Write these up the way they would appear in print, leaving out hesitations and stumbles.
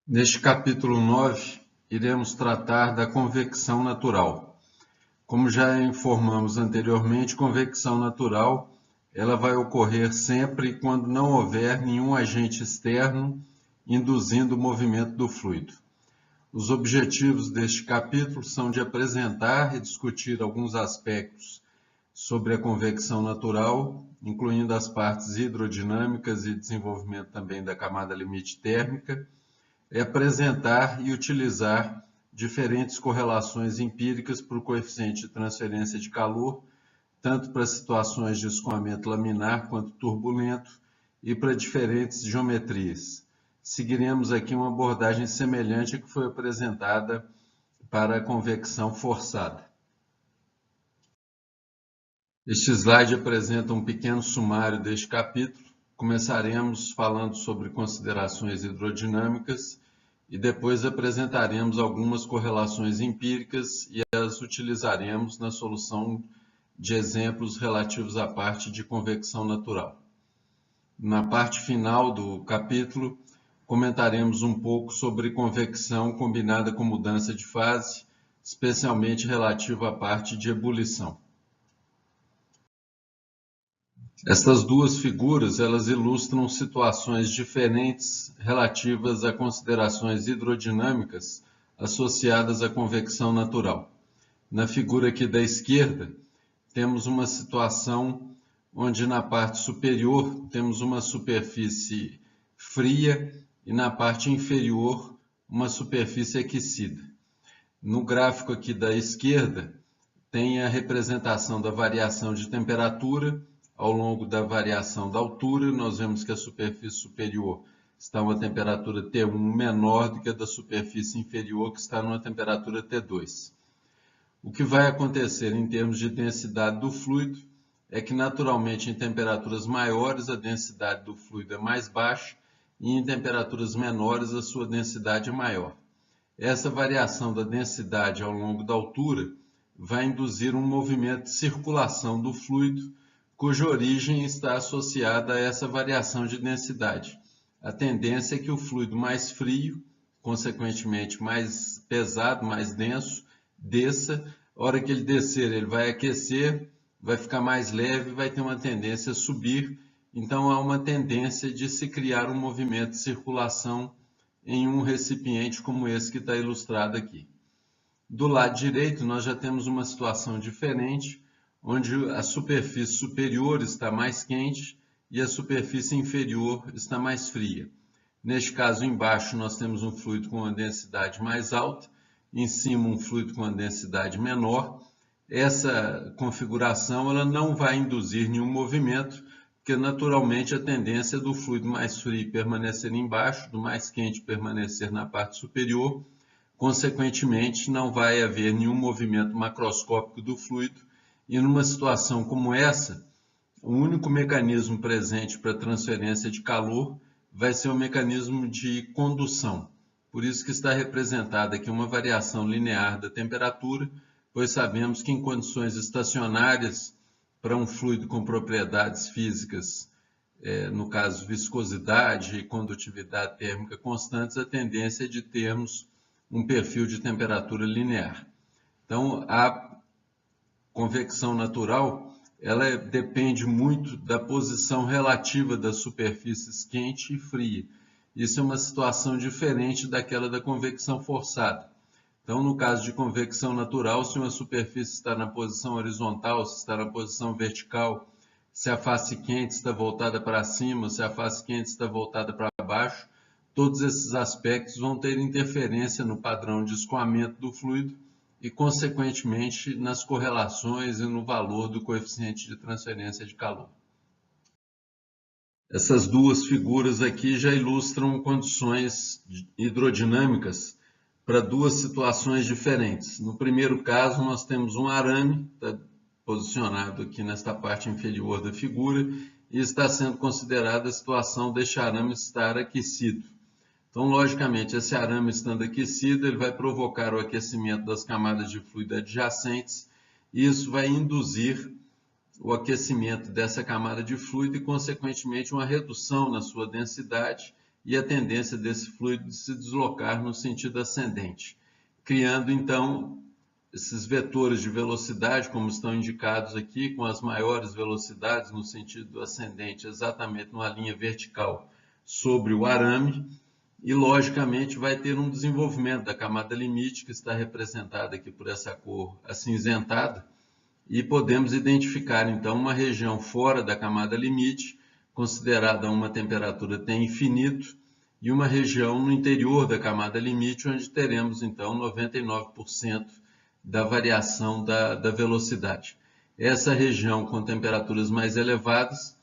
Neste capítulo 9, iremos tratar da convecção natural. Como já informamos anteriormente, convecção natural ela vai ocorrer sempre quando não houver nenhum agente externo induzindo o movimento do fluido. Os objetivos deste capítulo são de apresentar e discutir alguns aspectos sobre a convecção natural, incluindo as partes hidrodinâmicas e desenvolvimento também da camada limite térmica, apresentar e utilizar diferentes correlações empíricas para o coeficiente de transferência de calor, tanto para situações de escoamento laminar quanto turbulento e para diferentes geometrias. Seguiremos aqui uma abordagem semelhante à que foi apresentada para a convecção forçada. Este slide apresenta um pequeno sumário deste capítulo. Começaremos falando sobre considerações hidrodinâmicas e depois apresentaremos algumas correlações empíricas e as utilizaremos na solução de exemplos relativos à parte de convecção natural. Na parte final do capítulo, comentaremos um pouco sobre convecção combinada com mudança de fase, especialmente relativo à parte de ebulição. Estas duas figuras elas ilustram situações diferentes relativas a considerações hidrodinâmicas associadas à convecção natural. Na figura aqui da esquerda, temos uma situação onde na parte superior temos uma superfície fria e na parte inferior uma superfície aquecida. No gráfico aqui da esquerda, tem a representação da variação de temperatura ao longo da variação da altura. Nós vemos que a superfície superior está a uma temperatura T1 menor do que a da superfície inferior, que está numa temperatura T2. O que vai acontecer em termos de densidade do fluido é que, naturalmente, em temperaturas maiores, a densidade do fluido é mais baixa e em temperaturas menores, a sua densidade é maior. Essa variação da densidade ao longo da altura vai induzir um movimento de circulação do fluido, cuja origem está associada a essa variação de densidade. A tendência é que o fluido mais frio, consequentemente mais pesado, mais denso, desça. A hora que ele descer, ele vai aquecer, vai ficar mais leve, vai ter uma tendência a subir. Então, há uma tendência de se criar um movimento de circulação em um recipiente como esse que está ilustrado aqui. Do lado direito, nós já temos uma situação diferente, onde a superfície superior está mais quente e a superfície inferior está mais fria. Neste caso, embaixo, nós temos um fluido com uma densidade mais alta, em cima um fluido com uma densidade menor. Essa configuração ela não vai induzir nenhum movimento, porque naturalmente a tendência é do fluido mais frio permanecer embaixo, do mais quente permanecer na parte superior. Consequentemente, não vai haver nenhum movimento macroscópico do fluido, e numa situação como essa, o único mecanismo presente para transferência de calor vai ser o mecanismo de condução. Por isso que está representada aqui uma variação linear da temperatura, pois sabemos que em condições estacionárias, para um fluido com propriedades físicas, no caso viscosidade e condutividade térmica constantes, a tendência é de termos um perfil de temperatura linear. Então, a convecção natural ela depende muito da posição relativa das superfícies quente e fria. Isso é uma situação diferente daquela da convecção forçada. Então, no caso de convecção natural, se uma superfície está na posição horizontal, se está na posição vertical, se a face quente está voltada para cima, se a face quente está voltada para baixo, todos esses aspectos vão ter interferência no padrão de escoamento do fluido e, consequentemente, nas correlações e no valor do coeficiente de transferência de calor. Essas duas figuras aqui já ilustram condições hidrodinâmicas para duas situações diferentes. No primeiro caso, nós temos um arame, está posicionado aqui nesta parte inferior da figura, e está sendo considerada a situação deste arame estar aquecido. Então, logicamente, esse arame estando aquecido, ele vai provocar o aquecimento das camadas de fluido adjacentes, e isso vai induzir o aquecimento dessa camada de fluido e, consequentemente, uma redução na sua densidade e a tendência desse fluido de se deslocar no sentido ascendente, criando então esses vetores de velocidade, como estão indicados aqui, com as maiores velocidades no sentido ascendente, exatamente numa linha vertical sobre o arame, e logicamente vai ter um desenvolvimento da camada limite, que está representada aqui por essa cor acinzentada, e podemos identificar então uma região fora da camada limite, considerada uma temperatura T infinito, e uma região no interior da camada limite, onde teremos então 99% da variação da velocidade. Essa região com temperaturas mais elevadas,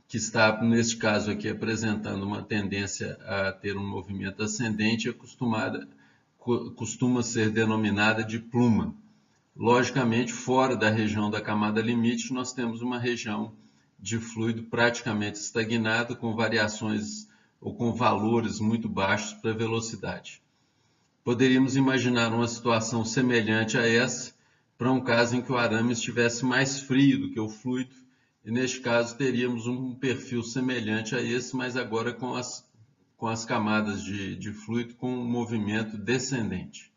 que está, neste caso aqui, apresentando uma tendência a ter um movimento ascendente, costuma ser denominada de pluma. Logicamente, fora da região da camada limite, nós temos uma região de fluido praticamente estagnado, com variações ou com valores muito baixos para a velocidade. Poderíamos imaginar uma situação semelhante a essa para um caso em que o arame estivesse mais frio do que o fluido, e neste caso teríamos um perfil semelhante a esse, mas agora com as camadas de fluido com um movimento descendente.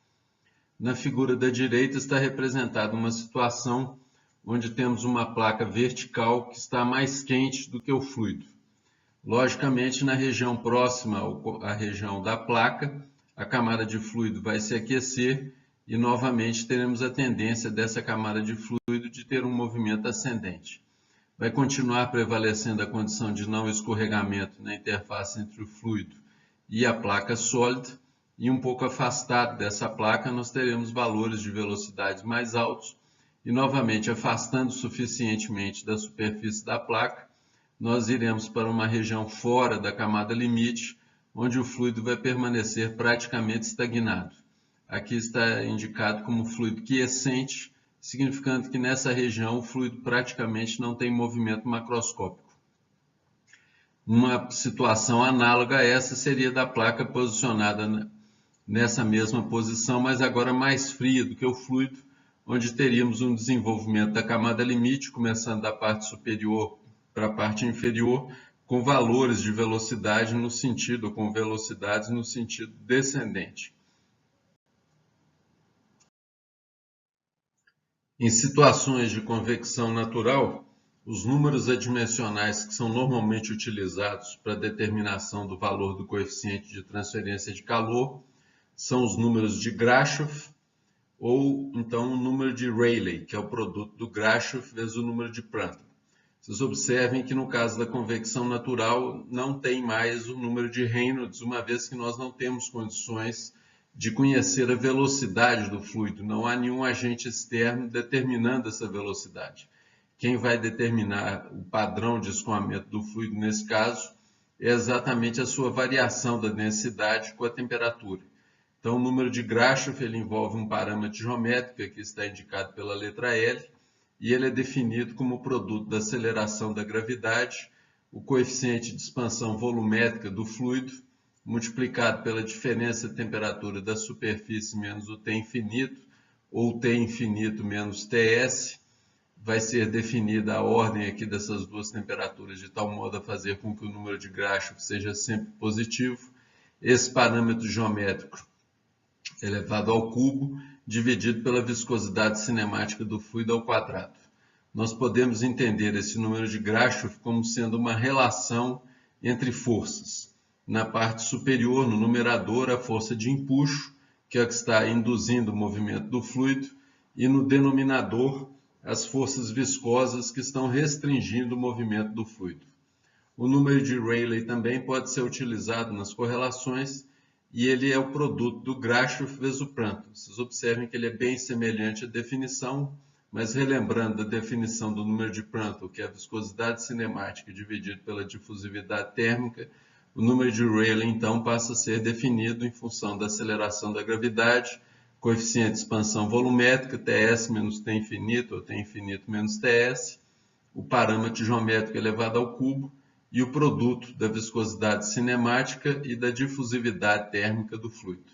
Na figura da direita está representada uma situação onde temos uma placa vertical que está mais quente do que o fluido. Logicamente, na região próxima à região da placa, a camada de fluido vai se aquecer e novamente teremos a tendência dessa camada de fluido de ter um movimento ascendente. Vai continuar prevalecendo a condição de não escorregamento na interface entre o fluido e a placa sólida, e um pouco afastado dessa placa nós teremos valores de velocidades mais altos, e novamente afastando suficientemente da superfície da placa, nós iremos para uma região fora da camada limite, onde o fluido vai permanecer praticamente estagnado. Aqui está indicado como fluido quiescente, significando que nessa região o fluido praticamente não tem movimento macroscópico. Uma situação análoga a essa seria da placa posicionada nessa mesma posição, mas agora mais fria do que o fluido, onde teríamos um desenvolvimento da camada limite, começando da parte superior para a parte inferior, com valores de velocidade no sentido, com velocidades no sentido descendente. Em situações de convecção natural, os números adimensionais que são normalmente utilizados para a determinação do valor do coeficiente de transferência de calor são os números de Grashof ou então o número de Rayleigh, que é o produto do Grashof vezes o número de Prandtl. Vocês observem que no caso da convecção natural não tem mais o número de Reynolds, uma vez que nós não temos condições de conhecer a velocidade do fluido. Não há nenhum agente externo determinando essa velocidade. Quem vai determinar o padrão de escoamento do fluido nesse caso é exatamente a sua variação da densidade com a temperatura. Então, o número de Grashof ele envolve um parâmetro geométrico, que está indicado pela letra L, e ele é definido como produto da aceleração da gravidade, o coeficiente de expansão volumétrica do fluido, multiplicado pela diferença de temperatura da superfície menos o T infinito, ou T infinito menos Ts. Vai ser definida a ordem aqui dessas duas temperaturas de tal modo a fazer com que o número de Grashof seja sempre positivo. Esse parâmetro geométrico elevado ao cubo, dividido pela viscosidade cinemática do fluido ao quadrado. Nós podemos entender esse número de Grashof como sendo uma relação entre forças. Na parte superior, no numerador, a força de empuxo, que é a que está induzindo o movimento do fluido, e no denominador, as forças viscosas que estão restringindo o movimento do fluido. O número de Rayleigh também pode ser utilizado nas correlações, e ele é o produto do Grashof vezes o Prandtl. Vocês observem que ele é bem semelhante à definição, mas relembrando da definição do número de Prandtl, que é a viscosidade cinemática dividida pela difusividade térmica, o número de Rayleigh, então, passa a ser definido em função da aceleração da gravidade, coeficiente de expansão volumétrica, Ts menos T infinito, ou T infinito menos Ts, o parâmetro geométrico elevado ao cubo, e o produto da viscosidade cinemática e da difusividade térmica do fluido.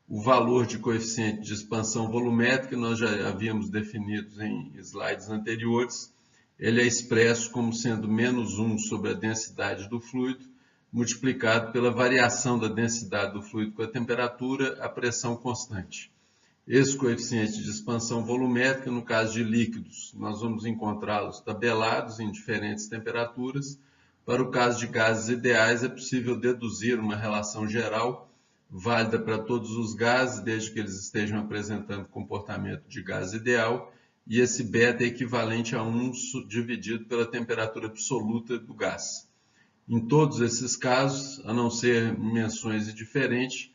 O valor de coeficiente de expansão volumétrica nós já havíamos definido em slides anteriores. Ele é expresso como sendo menos 1 sobre a densidade do fluido, multiplicado pela variação da densidade do fluido com a temperatura, a pressão constante. Esse coeficiente de expansão volumétrica, no caso de líquidos, nós vamos encontrá-los tabelados em diferentes temperaturas. Para o caso de gases ideais, é possível deduzir uma relação geral válida para todos os gases, desde que eles estejam apresentando comportamento de gás ideal, e esse beta é equivalente a 1 dividido pela temperatura absoluta do gás. Em todos esses casos, a não ser menções diferentes,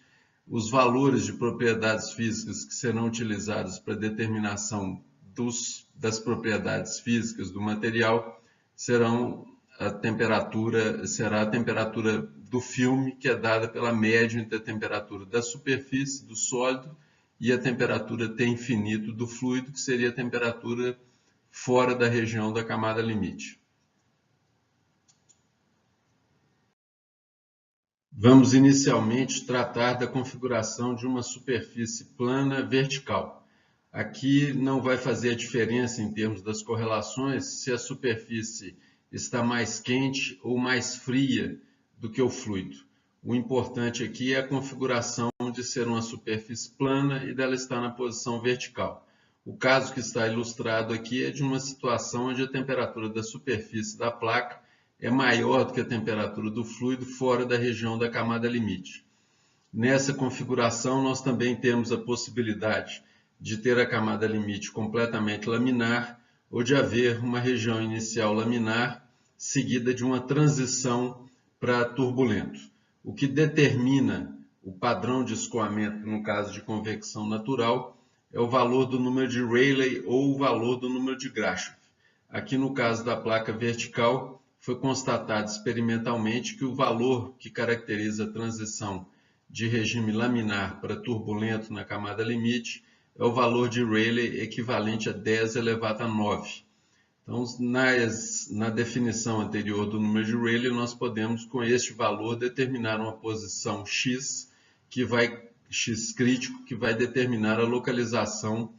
os valores de propriedades físicas que serão utilizados para determinação das propriedades físicas do material será a temperatura do filme, que é dada pela média entre a temperatura da superfície do sólido e a temperatura T infinito do fluido, que seria a temperatura fora da região da camada limite. Vamos inicialmente tratar da configuração de uma superfície plana vertical. Aqui não vai fazer a diferença em termos das correlações se a superfície está mais quente ou mais fria do que o fluido. O importante aqui é a configuração de ser uma superfície plana e dela estar na posição vertical. O caso que está ilustrado aqui é de uma situação onde a temperatura da superfície da placa é maior do que a temperatura do fluido fora da região da camada limite. Nessa configuração, nós também temos a possibilidade de ter a camada limite completamente laminar ou de haver uma região inicial laminar seguida de uma transição para turbulento. O que determina o padrão de escoamento no caso de convecção natural é o valor do número de Rayleigh ou o valor do número de Grashof. Aqui no caso da placa vertical, foi constatado experimentalmente que o valor que caracteriza a transição de regime laminar para turbulento na camada limite é o valor de Rayleigh equivalente a 10 elevado a 9. Então, na definição anterior do número de Rayleigh, nós podemos, com este valor, determinar uma posição x crítico, que vai determinar a localização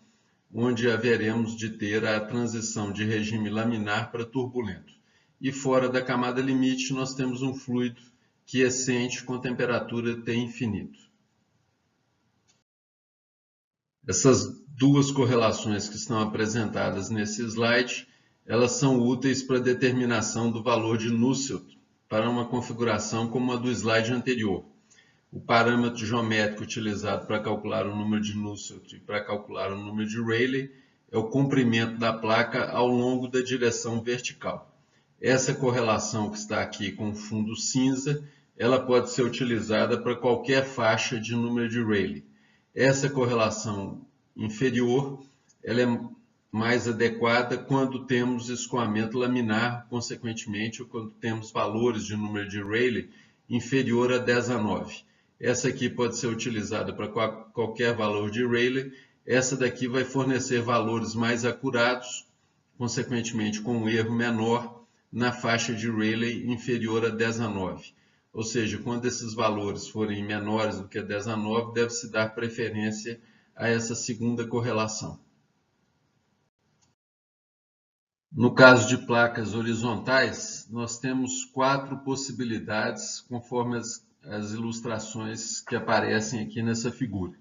onde haveremos de ter a transição de regime laminar para turbulento. E fora da camada limite, nós temos um fluido quiescente com temperatura T infinito. Essas duas correlações que estão apresentadas nesse slide, elas são úteis para a determinação do valor de Nusselt para uma configuração como a do slide anterior. O parâmetro geométrico utilizado para calcular o número de Nusselt e para calcular o número de Rayleigh é o comprimento da placa ao longo da direção vertical. Essa correlação que está aqui com o fundo cinza, ela pode ser utilizada para qualquer faixa de número de Rayleigh. Essa correlação inferior, ela é mais adequada quando temos escoamento laminar, consequentemente, ou quando temos valores de número de Rayleigh inferior a 10 a 9. Essa aqui pode ser utilizada para qualquer valor de Rayleigh. Essa daqui vai fornecer valores mais acurados, consequentemente com um erro menor, na faixa de Rayleigh inferior a 10 a 9. Ou seja, quando esses valores forem menores do que 10 a 9, deve-se dar preferência a essa segunda correlação. No caso de placas horizontais, nós temos 4 possibilidades, conforme as ilustrações que aparecem aqui nessa figura.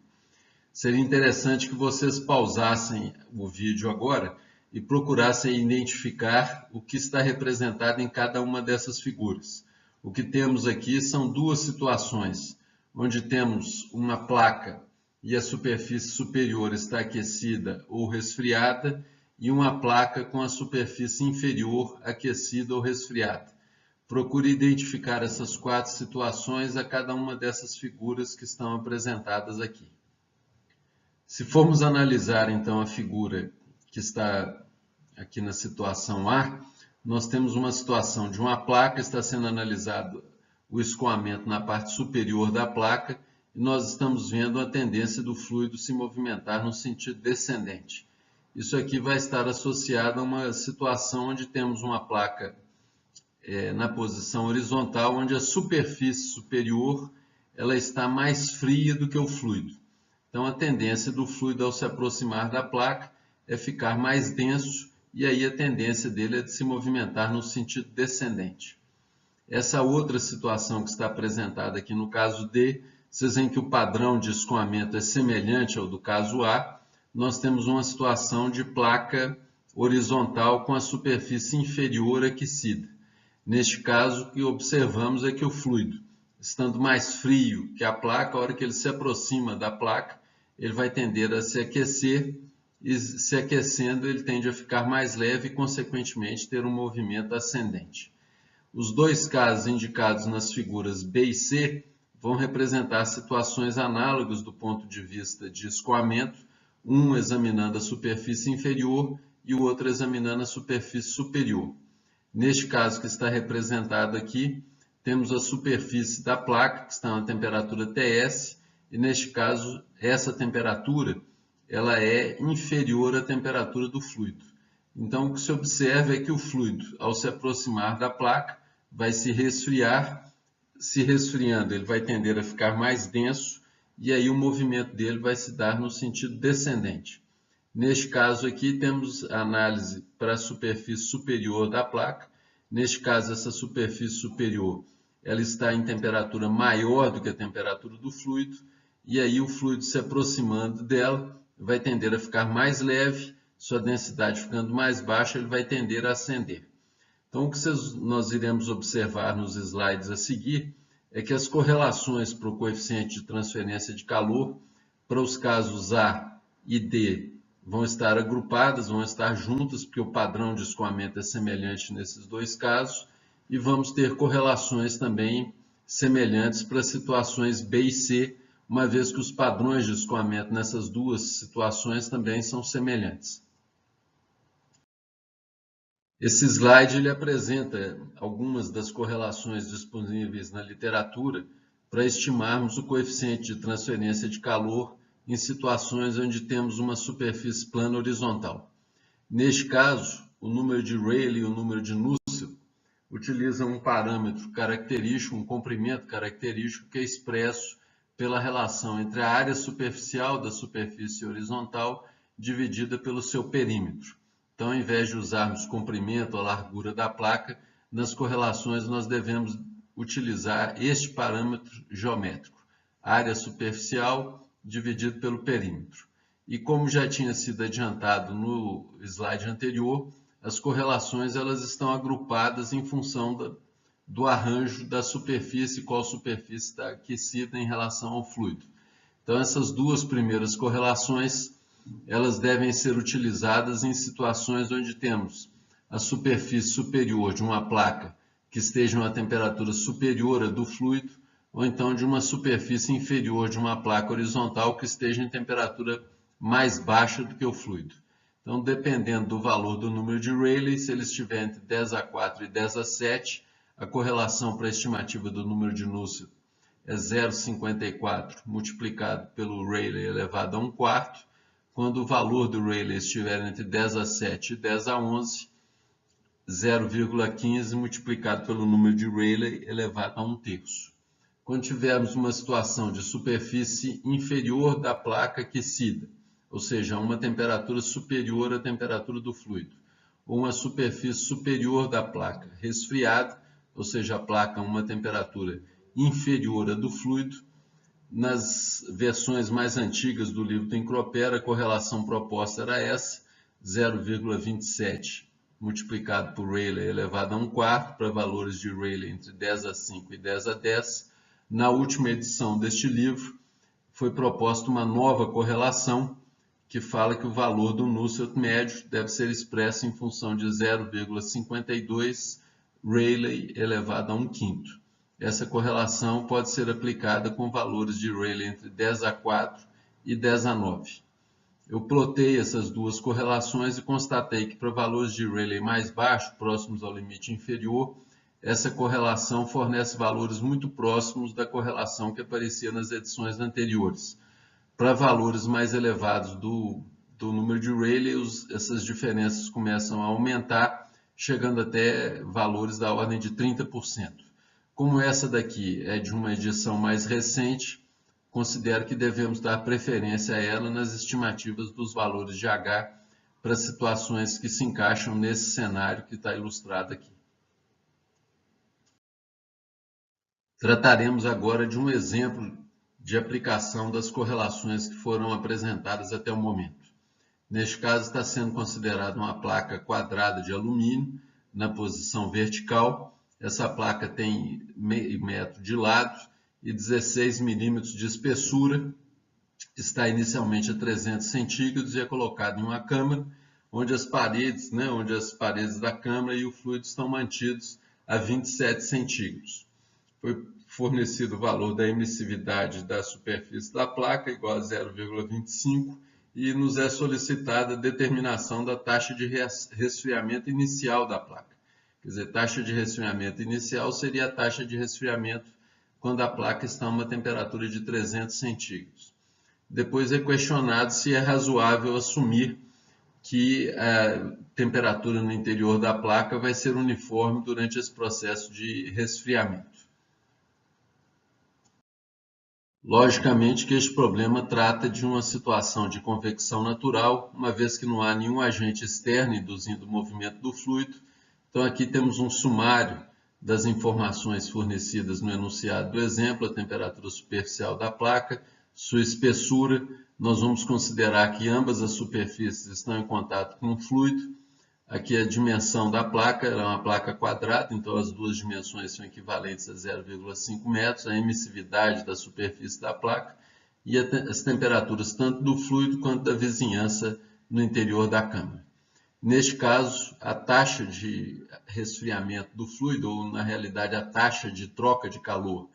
Seria interessante que vocês pausassem o vídeo agora e procurassem identificar o que está representado em cada uma dessas figuras. O que temos aqui são duas situações, onde temos uma placa e a superfície superior está aquecida ou resfriada, e uma placa com a superfície inferior aquecida ou resfriada. Procure identificar essas 4 situações a cada uma dessas figuras que estão apresentadas aqui. Se formos analisar então a figura que está aqui na situação A, nós temos uma situação de uma placa, está sendo analisado o escoamento na parte superior da placa, e nós estamos vendo a tendência do fluido se movimentar no sentido descendente. Isso aqui vai estar associado a uma situação onde temos uma placa na posição horizontal, onde a superfície superior ela está mais fria do que o fluido. Então, a tendência do fluido ao se aproximar da placa é ficar mais denso, e aí a tendência dele é de se movimentar no sentido descendente. Essa outra situação que está apresentada aqui no caso D, vocês veem que o padrão de escoamento é semelhante ao do caso A. Nós temos uma situação de placa horizontal com a superfície inferior aquecida. Neste caso, o que observamos é que o fluido, estando mais frio que a placa, a hora que ele se aproxima da placa, ele vai tender a se aquecer, e se aquecendo ele tende a ficar mais leve e, consequentemente, ter um movimento ascendente. Os dois casos indicados nas figuras B e C vão representar situações análogas do ponto de vista de escoamento, um examinando a superfície inferior e o outro examinando a superfície superior. Neste caso que está representado aqui, temos a superfície da placa, que está na temperatura TS, e neste caso, essa temperatura ela é inferior à temperatura do fluido. Então, o que se observa é que o fluido, ao se aproximar da placa, vai se resfriar. Se resfriando, ele vai tender a ficar mais denso, e aí o movimento dele vai se dar no sentido descendente. Neste caso aqui, temos a análise para a superfície superior da placa. Neste caso, essa superfície superior ela está em temperatura maior do que a temperatura do fluido, e aí o fluido se aproximando dela vai tender a ficar mais leve, sua densidade ficando mais baixa, ele vai tender a ascender. Então, o que nós iremos observar nos slides a seguir é que as correlações para o coeficiente de transferência de calor, para os casos A e D, vão estar agrupadas, vão estar juntas, porque o padrão de escoamento é semelhante nesses dois casos, e vamos ter correlações também semelhantes para situações B e C, uma vez que os padrões de escoamento nessas duas situações também são semelhantes. Esse slide ele apresenta algumas das correlações disponíveis na literatura para estimarmos o coeficiente de transferência de calor em situações onde temos uma superfície plana horizontal. Neste caso, o número de Rayleigh e o número de Nusselt utilizam um parâmetro característico, um comprimento característico que é expresso pela relação entre a área superficial da superfície horizontal dividida pelo seu perímetro. Então, ao invés de usarmos comprimento ou largura da placa, nas correlações nós devemos utilizar este parâmetro geométrico, área superficial dividido pelo perímetro. E como já tinha sido adiantado no slide anterior, as correlações elas estão agrupadas em função do arranjo da superfície, qual superfície está aquecida em relação ao fluido. Então, essas duas primeiras correlações elas devem ser utilizadas em situações onde temos a superfície superior de uma placa que esteja a uma temperatura superior à do fluido, ou então de uma superfície inferior de uma placa horizontal que esteja em temperatura mais baixa do que o fluido. Então, dependendo do valor do número de Rayleigh, se ele estiver entre 10 a 4 e 10 a 7, a correlação para a estimativa do número de Nusselt é 0,54 multiplicado pelo Rayleigh elevado a 1/4. Quando o valor do Rayleigh estiver entre 10 a 7 e 10 a 11, 0,15 multiplicado pelo número de Rayleigh elevado a 1/3. Quando tivermos uma situação de superfície inferior da placa aquecida, ou seja, uma temperatura superior à temperatura do fluido, ou uma superfície superior da placa resfriada, ou seja, a placa a uma temperatura inferior à do fluido, nas versões mais antigas do livro do Encropera, a correlação proposta era essa, 0,27 multiplicado por Rayleigh elevado a 1/4 para valores de Rayleigh entre 10 a 5 e 10 a 10. Na última edição deste livro, foi proposta uma nova correlação que fala que o valor do Nusselt médio deve ser expresso em função de 0,52 Rayleigh elevado a 1/5. Essa correlação pode ser aplicada com valores de Rayleigh entre 10 a 4 e 10 a 9. Eu plotei essas duas correlações e constatei que para valores de Rayleigh mais baixos, próximos ao limite inferior, essa correlação fornece valores muito próximos da correlação que aparecia nas edições anteriores. Para valores mais elevados do número de Rayleigh, essas diferenças começam a aumentar, chegando até valores da ordem de 30%. Como essa daqui é de uma edição mais recente, considero que devemos dar preferência a ela nas estimativas dos valores de H para situações que se encaixam nesse cenário que está ilustrado aqui. Trataremos agora de um exemplo de aplicação das correlações que foram apresentadas até o momento. Neste caso, está sendo considerada uma placa quadrada de alumínio na posição vertical. Essa placa tem meio metro de lado e 16 milímetros de espessura. Está inicialmente a 300 centígrados e é colocada em uma câmara, onde as paredes da câmara e o fluido estão mantidos a 27 centígrados. Foi fornecido o valor da emissividade da superfície da placa, igual a 0,25, e nos é solicitada a determinação da taxa de resfriamento inicial da placa. Quer dizer, taxa de resfriamento inicial seria a taxa de resfriamento quando a placa está a uma temperatura de 300 centígrados. Depois é questionado se é razoável assumir que a temperatura no interior da placa vai ser uniforme durante esse processo de resfriamento. Logicamente que este problema trata de uma situação de convecção natural, uma vez que não há nenhum agente externo induzindo o movimento do fluido. Então aqui temos um sumário das informações fornecidas no enunciado do exemplo, a temperatura superficial da placa, sua espessura. Nós vamos considerar que ambas as superfícies estão em contato com o fluido. Aqui a dimensão da placa é uma placa quadrada, então as duas dimensões são equivalentes a 0,5 metros, a emissividade da superfície da placa e as temperaturas tanto do fluido quanto da vizinhança no interior da câmara. Neste caso, a taxa de resfriamento do fluido, ou na realidade a taxa de troca de calor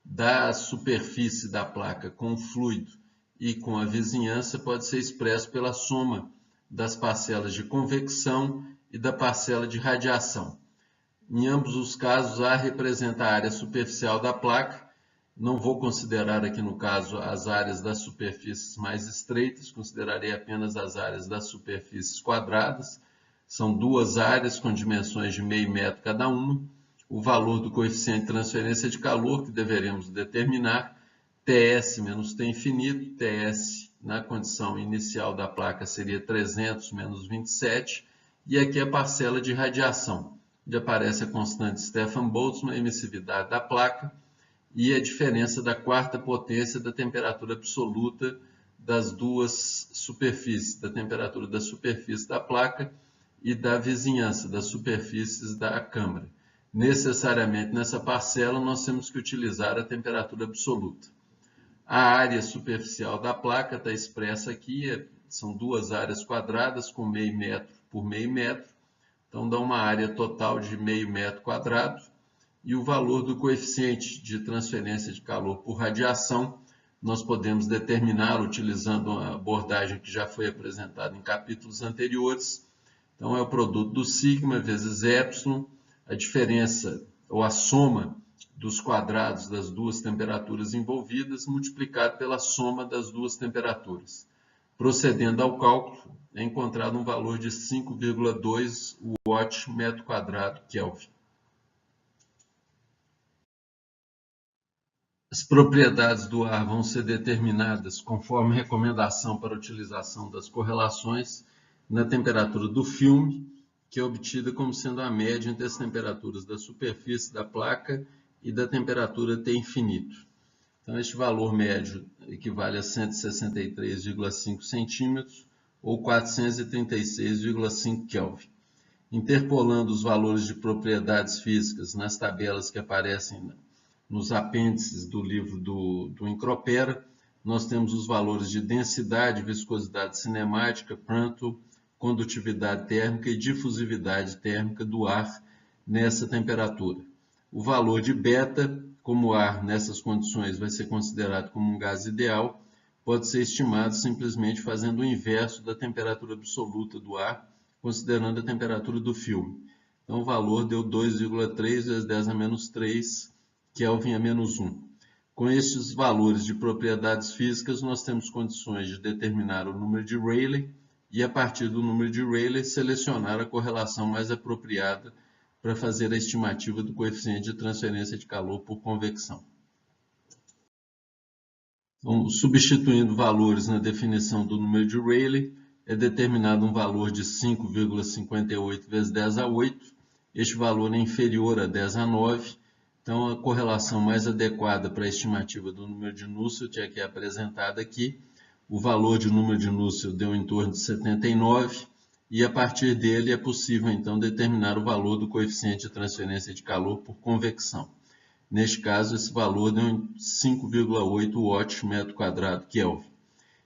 da superfície da placa com o fluido e com a vizinhança, pode ser expresso pela soma das parcelas de convecção e da parcela de radiação. Em ambos os casos, A representa a área superficial da placa. Não vou considerar aqui no caso as áreas das superfícies mais estreitas, considerarei apenas as áreas das superfícies quadradas. São duas áreas com dimensões de meio metro cada uma. O valor do coeficiente de transferência de calor que deveremos determinar, Ts menos T infinito, Ts na condição inicial da placa seria 300 menos 27, e aqui a parcela de radiação, onde aparece a constante Stefan Boltzmann, a emissividade da placa, e a diferença da quarta potência da temperatura absoluta das duas superfícies, da temperatura da superfície da placa e da vizinhança, das superfícies da câmara. Necessariamente nessa parcela nós temos que utilizar a temperatura absoluta. A área superficial da placa está expressa aqui, são duas áreas quadradas com meio metro por meio metro, então dá uma área total de meio metro quadrado, e o valor do coeficiente de transferência de calor por radiação, nós podemos determiná-lo utilizando uma abordagem que já foi apresentada em capítulos anteriores. Então é o produto do sigma vezes epsilon, a diferença ou a soma dos quadrados das duas temperaturas envolvidas multiplicado pela soma das duas temperaturas. Procedendo ao cálculo, é encontrado um valor de 5,2 watt metro quadrado Kelvin. As propriedades do ar vão ser determinadas conforme recomendação para a utilização das correlações na temperatura do filme, que é obtida como sendo a média entre as temperaturas da superfície da placa e da temperatura T infinito. Então, este valor médio equivale a 163,5 centímetros ou 436,5 Kelvin. Interpolando os valores de propriedades físicas nas tabelas que aparecem nos apêndices do livro do Encropera, nós temos os valores de densidade, viscosidade cinemática, Prandtl, condutividade térmica e difusividade térmica do ar nessa temperatura. O valor de beta, como o ar nessas condições vai ser considerado como um gás ideal, pode ser estimado simplesmente fazendo o inverso da temperatura absoluta do ar, considerando a temperatura do filme. Então o valor deu 2,3 vezes 10 a menos 3 Kelvin a menos 1. Com estes valores de propriedades físicas, nós temos condições de determinar o número de Rayleigh e, a partir do número de Rayleigh, selecionar a correlação mais apropriada para fazer a estimativa do coeficiente de transferência de calor por convecção. Então, substituindo valores na definição do número de Rayleigh, é determinado um valor de 5,58 vezes 10 a 8. Este valor é inferior a 10 a 9, Então, a correlação mais adequada para a estimativa do número de Nusselt é a que é apresentada aqui. O valor de número de Nusselt deu em torno de 79, e a partir dele é possível, então, determinar o valor do coeficiente de transferência de calor por convecção. Neste caso, esse valor deu em 5,8 watts metro quadrado Kelvin.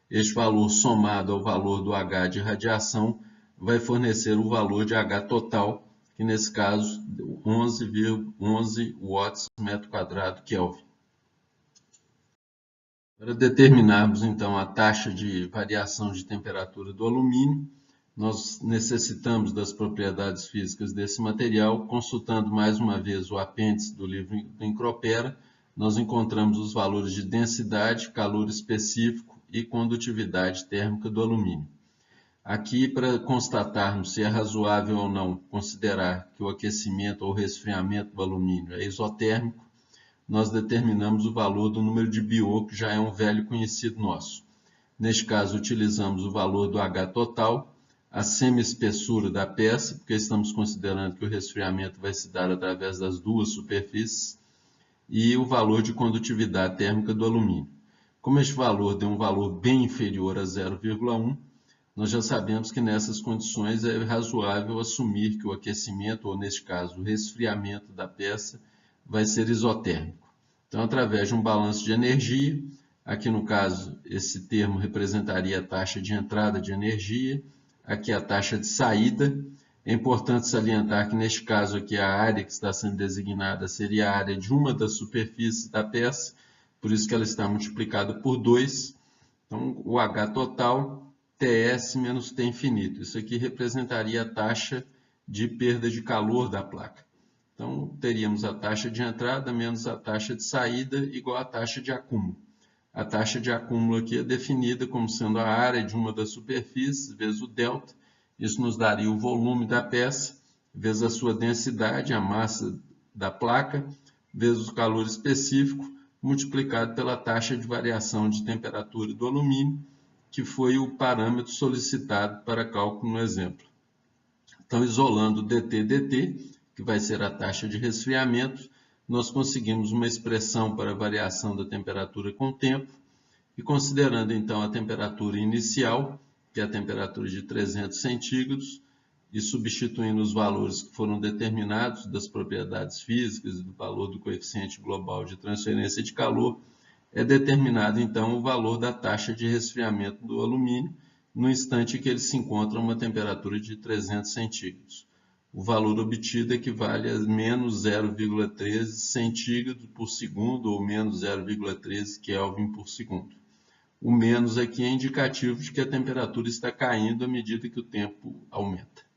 Este valor, somado ao valor do H de radiação, vai fornecer o valor de H total, que nesse caso deu 11,11 watts metro quadrado Kelvin. Para determinarmos então a taxa de variação de temperatura do alumínio, nós necessitamos das propriedades físicas desse material. Consultando mais uma vez o apêndice do livro do Incropera, nós encontramos os valores de densidade, calor específico e condutividade térmica do alumínio. Aqui, para constatarmos se é razoável ou não considerar que o aquecimento ou resfriamento do alumínio é isotérmico, nós determinamos o valor do número de Biot, que já é um velho conhecido nosso. Neste caso, utilizamos o valor do H total, a semi-espessura da peça, porque estamos considerando que o resfriamento vai se dar através das duas superfícies, e o valor de condutividade térmica do alumínio. Como este valor deu um valor bem inferior a 0,1, nós já sabemos que nessas condições é razoável assumir que o aquecimento, ou neste caso o resfriamento da peça, vai ser isotérmico. Então, através de um balanço de energia, aqui no caso esse termo representaria a taxa de entrada de energia, aqui a taxa de saída. É importante salientar que neste caso aqui a área que está sendo designada seria a área de uma das superfícies da peça, por isso que ela está multiplicada por 2. Então, o H total, TS menos T infinito. Isso aqui representaria a taxa de perda de calor da placa. Então, teríamos a taxa de entrada menos a taxa de saída igual à taxa de acúmulo. A taxa de acúmulo aqui é definida como sendo a área de uma das superfícies vezes o delta. Isso nos daria o volume da peça, vezes a sua densidade, a massa da placa, vezes o calor específico, multiplicado pela taxa de variação de temperatura do alumínio, que foi o parâmetro solicitado para cálculo no exemplo. Então, isolando dt, que vai ser a taxa de resfriamento, nós conseguimos uma expressão para a variação da temperatura com o tempo, e considerando então a temperatura inicial, que é a temperatura de 300 centígrados, e substituindo os valores que foram determinados das propriedades físicas e do valor do coeficiente global de transferência de calor, é determinado então o valor da taxa de resfriamento do alumínio no instante que ele se encontra a uma temperatura de 300 centígrados. O valor obtido equivale a menos 0,13 centígrados por segundo ou menos 0,13 Kelvin por segundo. O menos aqui é indicativo de que a temperatura está caindo à medida que o tempo aumenta.